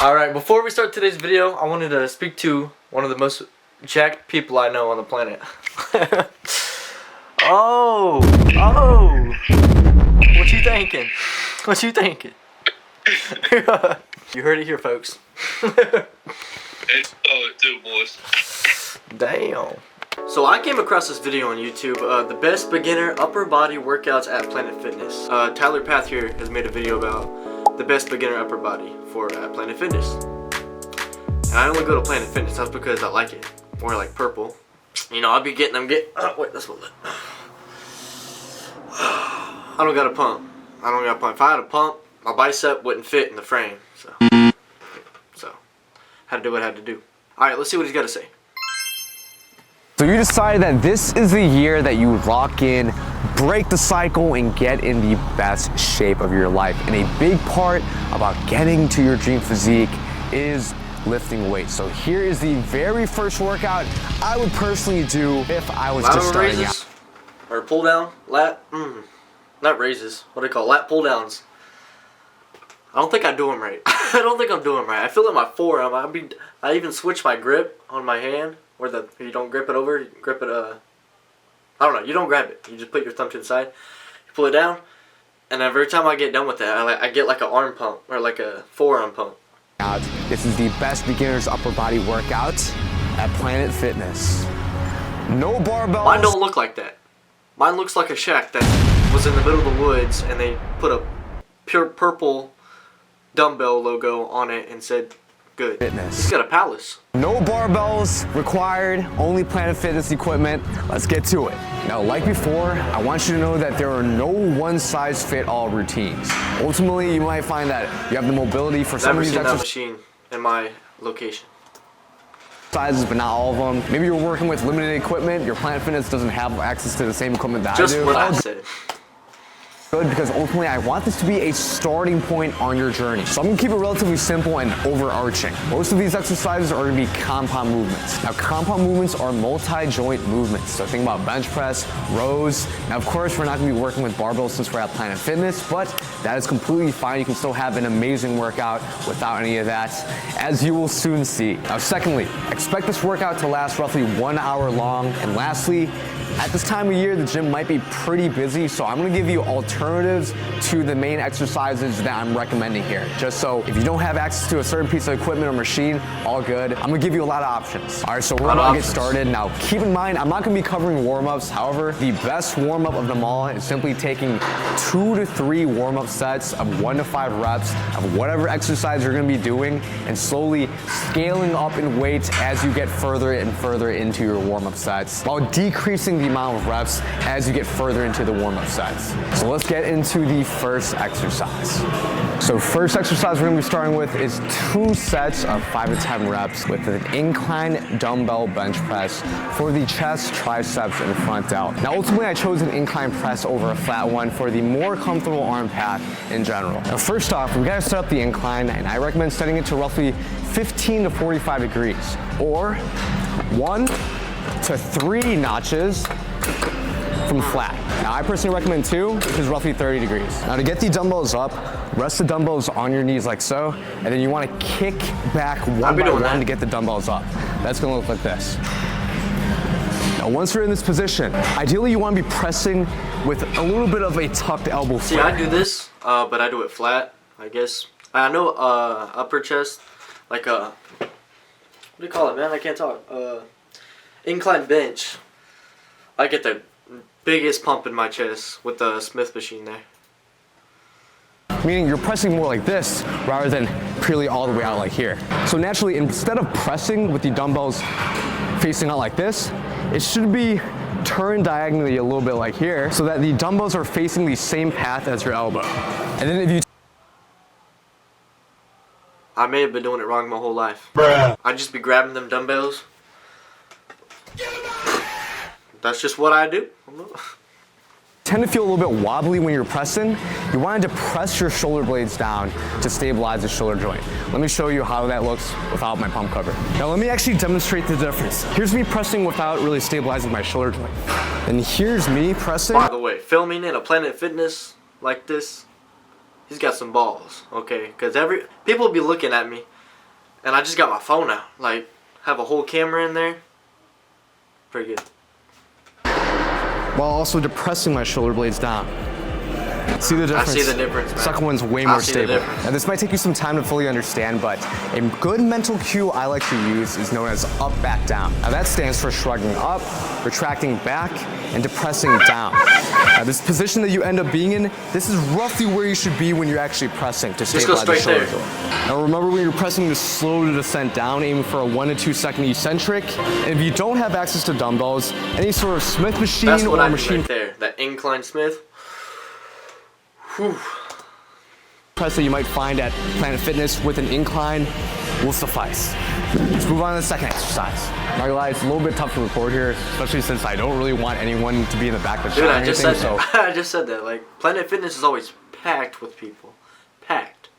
Alright, before we start today's video, I wanted to speak to one of the most jacked people I know on the planet. Oh! What you thinking? What you thinking? You heard it here, folks. It's it too, boys. Damn. So I came across this video on YouTube, the best beginner upper body workouts at Planet Fitness. Tylerpath here has made a video about the best beginner upper body for at Planet Fitness. And I only go to Planet Fitness, that's because I like it. Or like purple. You know, I'll be getting them wait, that's what I don't got a pump. If I had a pump, my bicep wouldn't fit in the frame. So had to do what I had to do. Alright, let's see what he's got to say. So you decided that this is the year that you lock in, break the cycle, and get in the best shape of your life. And a big part about getting to your dream physique is lifting weights. So here is the very first workout I would personally do if I was just starting out. Or pull down, lat, not raises, what do they call lat pull downs. I don't think I do them right. I don't think I'm doing them right. I feel like my forearm, I even switch my grip on my hand, where you don't grip it over, you grip it, I don't know, you don't grab it. You just put your thumb to the side, you pull it down, and every time I get done with that, I get like an arm pump, or like a forearm pump. This is the best beginner's upper body workout at Planet Fitness. No barbells. Mine don't look like that. Mine looks like a shack that was in the middle of the woods, and they put a pure purple dumbbell logo on it and said, good. Fitness. He's got a palace. No barbells required, only Planet Fitness equipment. Let's get to it. Now, like before, I want you to know that there are no one-size-fit-all routines. Ultimately, you might find that you have the mobility for some of these exercises. Machine in my location. Sizes, but not all of them. Maybe you're working with limited equipment. Your Planet Fitness doesn't have access to the same equipment that Just I do. what I said. Good, because ultimately I want this to be a starting point on your journey. So I'm gonna keep it relatively simple and overarching. Most of these exercises are gonna be compound movements. Now, compound movements are multi-joint movements. So think about bench press, rows. Now, of course, we're not gonna be working with barbells since we're at Planet Fitness, but that is completely fine. You can still have an amazing workout without any of that, as you will soon see. Now, secondly, expect this workout to last roughly 1 hour long. And lastly, at this time of year, the gym might be pretty busy, so I'm gonna give you alternatives to the main exercises that I'm recommending here. Just so if you don't have access to a certain piece of equipment or machine, all good. I'm gonna give you a lot of options. All right, so we're gonna get started. Now, keep in mind, I'm not gonna be covering warm-ups. However, the best warm-up of them all is simply taking 2 to 3 warm-up sets of 1 to 5 reps of whatever exercise you're gonna be doing, and slowly scaling up in weight as you get further and further into your warm-up sets, while decreasing the amount of reps as you get further into the warm-up sets. So let's get into the first exercise. So first exercise we're gonna be starting with is 2 sets of 5 to 10 reps with an incline dumbbell bench press for the chest, triceps, and front delt. Now ultimately I chose an incline press over a flat one for the more comfortable arm path in general. Now first off, we gotta set up the incline, and I recommend setting it to roughly 15 to 45 degrees, or 1 to 3 notches from flat. Now I personally recommend 2, which is roughly 30 degrees. Now to get the dumbbells up, rest the dumbbells on your knees like so, and then you want to kick back one by one to get the dumbbells up. That's gonna look like this. Now once you're in this position, ideally you want to be pressing with a little bit of a tucked elbow flare. See, I do this, but I do it flat, I guess. I know upper chest, like what do you call it, man? I can't talk. Incline bench. I get the biggest pump in my chest with the Smith machine there. Meaning you're pressing more like this rather than purely all the way out like here. So naturally, instead of pressing with the dumbbells facing out like this, it should be turned diagonally a little bit like here, so that the dumbbells are facing the same path as your elbow. And then if you I may have been doing it wrong my whole life. Bruh. I'd just be grabbing them dumbbells. That's just what I do. Tend to feel a little bit wobbly when you're pressing. You want to press your shoulder blades down to stabilize the shoulder joint. Let me show you how that looks without my pump cover. Now let me actually demonstrate the difference. Here's me pressing without really stabilizing my shoulder joint. And here's me pressing. By the way, filming in a Planet Fitness like this, he's got some balls, okay? Because people will be looking at me And I just got my phone out. Like, have a whole camera in there. Pretty good. While also depressing my shoulder blades down. See the difference? I see the difference, man. Second one's way more stable. And this might take you some time to fully understand, but a good mental cue I like to use is known as up, back, down. Now that stands for shrugging up, retracting back, and depressing down. Now this position that you end up being in, this is roughly where you should be when you're actually pressing to stabilize the shoulder joint. Now remember when you're pressing to slow the descent down, aiming for a 1 to 2 second eccentric. And if you don't have access to dumbbells, any sort of Smith machine That's what or I machine right there, that incline Smith. Whew. Press that you might find at Planet Fitness with an incline will suffice. Let's move on to the second exercise. Not gonna lie, it's a little bit tough to record here, especially since I don't really want anyone to be in the back of the shot. Dude, I just said that. I just said that. Like, Planet Fitness is always packed with people. Packed.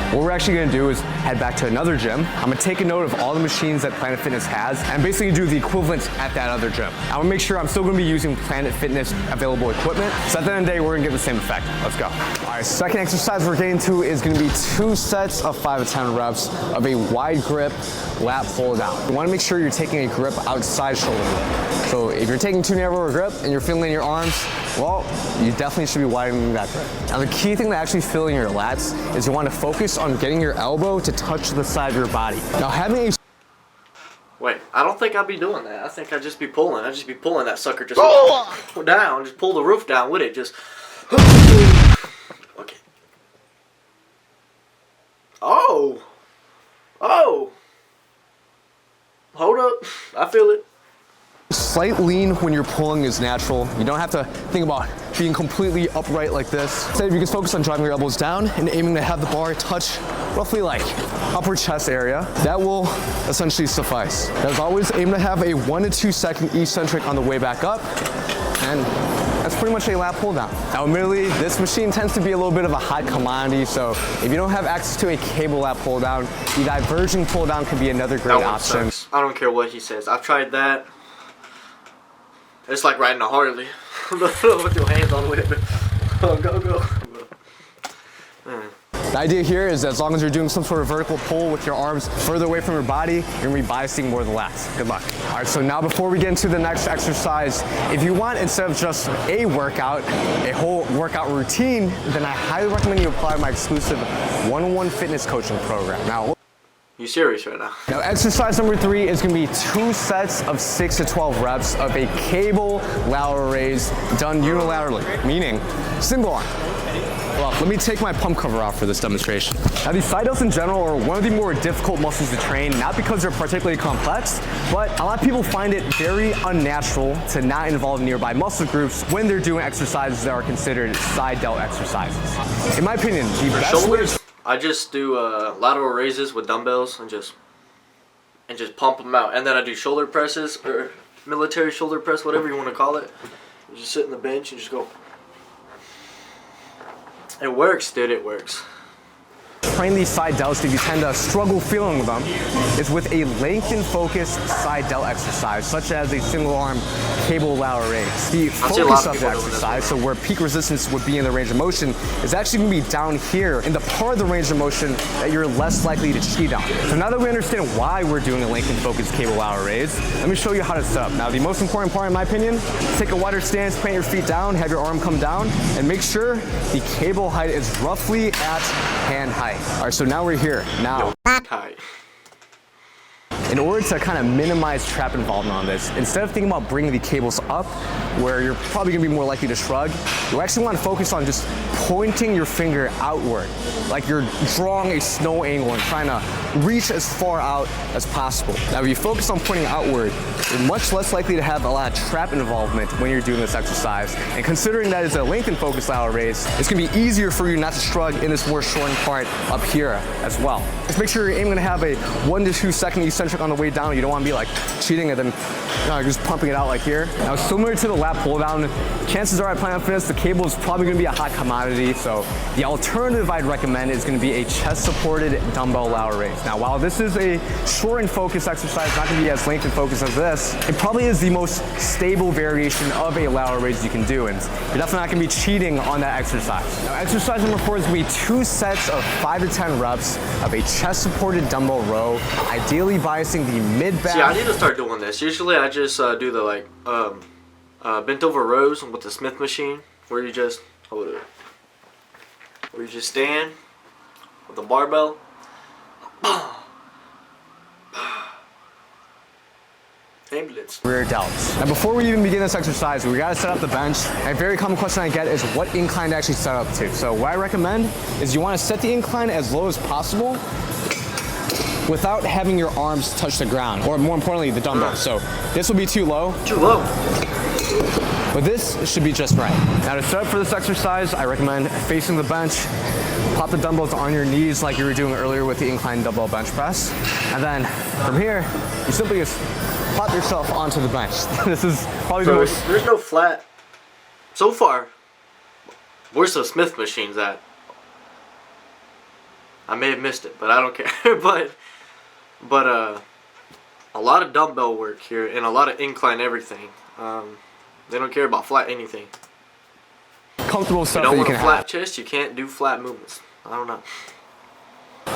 What we're actually gonna do is head back to another gym. I'm gonna take a note of all the machines that Planet Fitness has and basically do the equivalent at that other gym. I'm gonna make sure I'm still gonna be using Planet Fitness available equipment. So at the end of the day, we're gonna get the same effect. Let's go. All right, second exercise we're getting to is gonna be 2 sets of 5 to 10 reps of a wide grip lat pull down. You wanna make sure you're taking a grip outside shoulder blade. So if you're taking too narrow a grip and you're feeling in your arms, well, you definitely should be widening that grip. Now the key thing to actually feeling your lats is you wanna focus on getting your elbow to touch the side of your body. Now having a Wait, I don't think I'd be doing that. I think I'd just be pulling. I'd just be pulling that sucker just down. Just pull the roof down with it. Just. Okay. Oh. Oh. Hold up. I feel it. Slight lean when you're pulling is natural. You don't have to think about being completely upright like this. Instead, if you can focus on driving your elbows down and aiming to have the bar touch roughly like upper chest area, that will essentially suffice. As always, aim to have a 1 to 2 second eccentric on the way back up, and that's pretty much a lat pull down. Now admittedly, this machine tends to be a little bit of a hot commodity, so if you don't have access to a cable lat pull down, the diverging pull down could be another great option. Sucks. I don't care what he says. I've tried that. It's like riding a Harley. With your hands on the whip. Go, go. The idea here is as long as you're doing some sort of vertical pull with your arms further away from your body, you're gonna be biasing more of the lats. Good luck. All right, so now before we get into the next exercise, if you want, instead of just a workout, a whole workout routine, then I highly recommend you apply my exclusive one-on-one fitness coaching program. Now, you serious right now? Now exercise number 3 is gonna be 2 sets of 6 to 12 reps of a cable lateral raise done unilaterally, meaning single arm. Well, let me take my pump cover off for this demonstration. Now these side delts in general are one of the more difficult muscles to train, not because they're particularly complex, but a lot of people find it very unnatural to not involve nearby muscle groups when they're doing exercises that are considered side delt exercises. In my opinion, the best shoulders, I just do lateral raises with dumbbells and just pump them out. And then I do shoulder presses or military shoulder press, whatever you want to call it. You just sit on the bench and just go. It works, dude, it works. Train these side delts if you tend to struggle feeling with them is with a lengthen focused side delt exercise, such as a single arm cable lateral raise. The focus of the exercise, so where peak resistance would be in the range of motion, is actually going to be down here in the part of the range of motion that you're less likely to cheat on. So now that we understand why we're doing a lengthen focused cable lateral raise, let me show you how to set up. Now the most important part in my opinion, take a wider stance, plant your feet down, have your arm come down, and make sure the cable height is roughly at hand height. All right, so now we're here. Now, in order to kind of minimize trap involvement on this, instead of thinking about bringing the cables up, where you're probably gonna be more likely to shrug, you actually want to focus on just pointing your finger outward, like you're drawing a snow angle and trying to reach as far out as possible. Now, if you focus on pointing outward, you're much less likely to have a lot of trap involvement when you're doing this exercise. And considering that it's a lengthen focus lateral raise, it's gonna be easier for you not to shrug in this more shortened part up here as well. Just make sure you're aiming to have a 1 to 2 second eccentric on the way down. You don't want to be like cheating and then just pumping it out like here. Now, similar to the lat pull down, chances are at Planet Fitness, the cable is probably gonna be a hot commodity. So the alternative I'd recommend is gonna be a chest supported dumbbell lateral raise. Now, while this is a short and focused exercise, not gonna be as length and focused as this, it probably is the most stable variation of a lateral raise you can do. And you're definitely not gonna be cheating on that exercise. Now, exercise number 4 is gonna be 2 sets of 5 to 10 reps of a chest supported dumbbell row, ideally biasing the mid back. See, I need to start doing this. Usually I just do the like bent over rows with the Smith machine, where you just stand with the barbell. Ambulance. Rear delts. Now before we even begin this exercise, we gotta set up the bench. A very common question I get is what incline to actually set up to. So what I recommend is you wanna set the incline as low as possible without having your arms touch the ground, or more importantly, the dumbbell. So this will be too low. Too low. But this should be just right. Now to set up for this exercise, I recommend facing the bench, pop the dumbbells on your knees like you were doing earlier with the incline dumbbell bench press. And then from here, you simply just plop yourself onto the bench. This is probably the most... There's no flat. So far, where's the Smith machines at? I may have missed it, but I don't care. but a lot of dumbbell work here and a lot of incline everything. They don't care about flat anything. Comfortable stuff you that you don't can want a flat have. chest, you can't do flat movements. I don't know.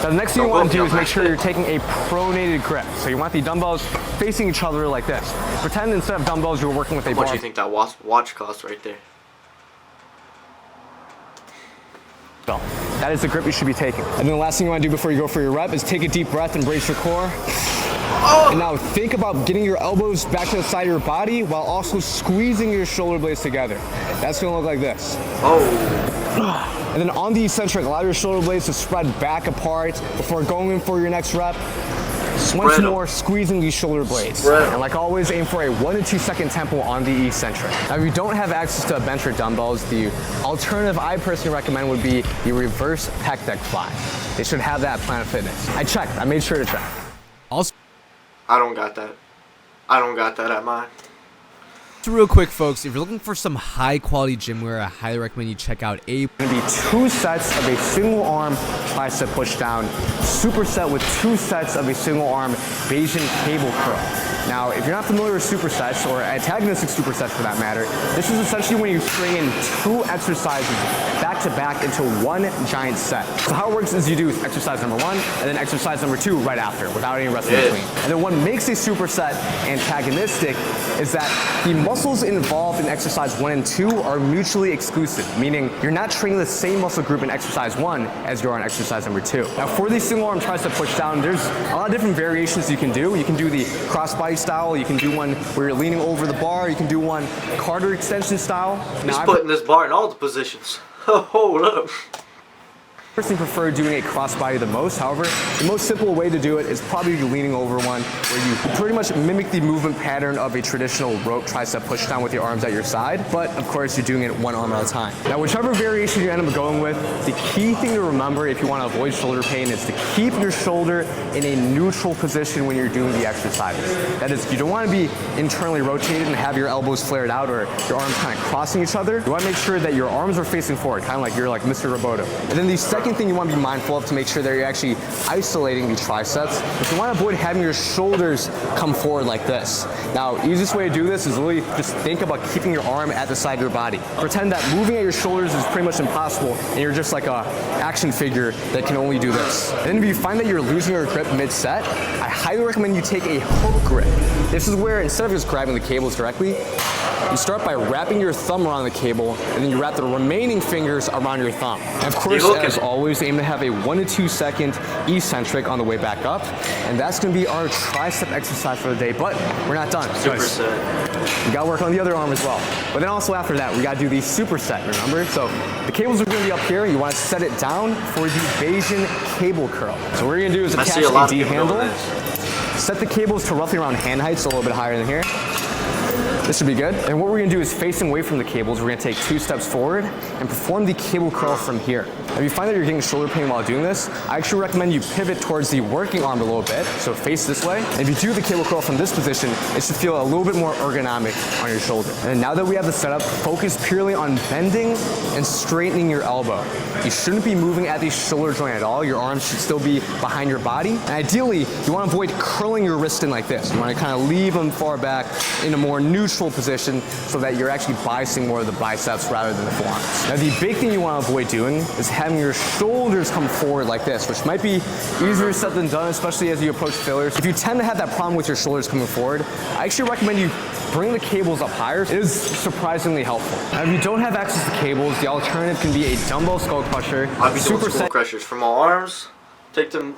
So the next thing you want to do is make sure you're taking a pronated grip. So you want the dumbbells facing each other like this. Pretend instead of dumbbells you're working with a bar. What do you think that watch costs right there? So that is the grip you should be taking. And then the last thing you want to do before you go for your rep is take a deep breath and brace your core. And now think about getting your elbows back to the side of your body while also squeezing your shoulder blades together. That's gonna look like this. And then on the eccentric, allow your shoulder blades to spread back apart before going in for your next rep. Once more, squeezing these shoulder blades. And like always, aim for a 1 to 2 second tempo on the eccentric. Now, if you don't have access to a bench or dumbbells, the alternative I personally recommend would be the reverse pec deck fly. They should have that at Planet Fitness. I checked. I made sure to check. Also, I don't got that. I don't got that at mine. real quick, folks, if you're looking for some high quality gym wear, I highly recommend you check out Gonna be 2 sets of a single arm tricep push down, superset with 2 sets of a single arm Bayesian cable curl. Now, if you're not familiar with supersets, or antagonistic supersets for that matter, this is essentially when you string in 2 exercises back to back into 1 giant set. So how it works is you do exercise number 1 and then exercise number 2 right after without any rest in between. And then what makes a superset antagonistic is that the muscles involved in exercise 1 and 2 are mutually exclusive, meaning you're not training the same muscle group in exercise 1 as you are in exercise number 2. Now for the single arm tricep push down, there's a lot of different variations you can do. You can do the cross body style, you can do one where you're leaning over the bar, you can do one Carter extension style. He's putting this bar in all the positions. Hold up. I personally prefer doing a crossbody the most. However, the most simple way to do it is probably leaning over one, where you pretty much mimic the movement pattern of a traditional rope tricep push down with your arms at your side, but of course you're doing it 1 arm at a time. Now, whichever variation you end up going with, the key thing to remember if you want to avoid shoulder pain is to keep your shoulder in a neutral position when you're doing the exercises. That is, you don't want to be internally rotated and have your elbows flared out or your arms kind of crossing each other. You want to make sure that your arms are facing forward, kind of like you're like Mr. Roboto. And then the second thing you want to be mindful of to make sure that you're actually isolating the triceps is you want to avoid having your shoulders come forward like this. Now, easiest way to do this is really just think about keeping your arm at the side of your body. Pretend that moving at your shoulders is pretty much impossible and you're just like a action figure that can only do this. And then if you find that you're losing your grip mid-set, I highly recommend you take a hook grip. This is where instead of just grabbing the cables directly, you start by wrapping your thumb around the cable and then you wrap the remaining fingers around your thumb. And of course, as always, aim to have a 1 to 2 second eccentric on the way back up. And that's gonna be our tricep exercise for the day, but we're not done. Superset. We gotta work on the other arm as well. But then also after that, we gotta do the superset, remember? So the cables are gonna be up here. You wanna set it down for the Bayesian cable curl. So what we're gonna do is attach a D handle. Set the cables to roughly around hand height, so a little bit higher than here. This should be good. And what we're gonna do is facing away from the cables, we're gonna take 2 steps forward and perform the cable curl from here. If you find that you're getting shoulder pain while doing this, I actually recommend you pivot towards the working arm a little bit, so face this way. And if you do the cable curl from this position, it should feel a little bit more ergonomic on your shoulder. And now that we have the setup, focus purely on bending and straightening your elbow. You shouldn't be moving at the shoulder joint at all. Your arms should still be behind your body. And ideally, you want to avoid curling your wrist in like this. You want to kind of leave them far back in a more neutral position so that you're actually biasing more of the biceps rather than the forearms. Now, the big thing you want to avoid doing is having your shoulders come forward like this, which might be easier said than done, especially as you approach failures. If you tend to have that problem with your shoulders coming forward, I actually recommend you bring the cables up higher. It is surprisingly helpful. Now, if you don't have access to cables, the alternative can be a dumbbell skull crusher. I'll be doing skull crushers for my arms. Take them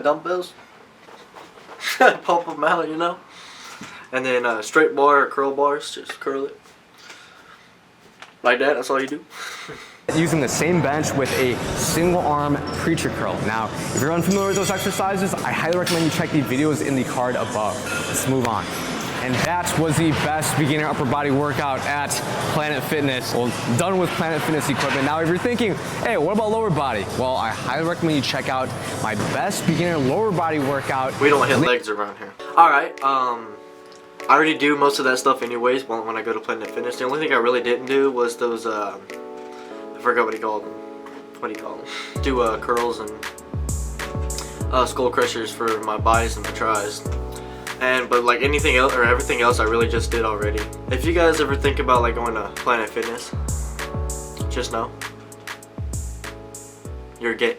dumbbells. Pump them out, you know. And then straight bar or curl bars, just curl it. Like that, that's all you do. Using the same bench with a single arm preacher curl. Now, if you're unfamiliar with those exercises, I highly recommend you check the videos in the card above. Let's move on. And that was the best beginner upper body workout at Planet Fitness. Well, done with Planet Fitness equipment. Now, if you're thinking, hey, what about lower body? Well, I highly recommend you check out my best beginner lower body workout. We don't hit legs around here. All right, I already do most of that stuff anyways when I go to Planet Fitness. The only thing I really didn't do was those, I forgot what he called them. What do you call them? Do curls and skull crushers for my buys and my tries. But like anything else or everything else I really just did already. If you guys ever think about like going to Planet Fitness, just know you're gay.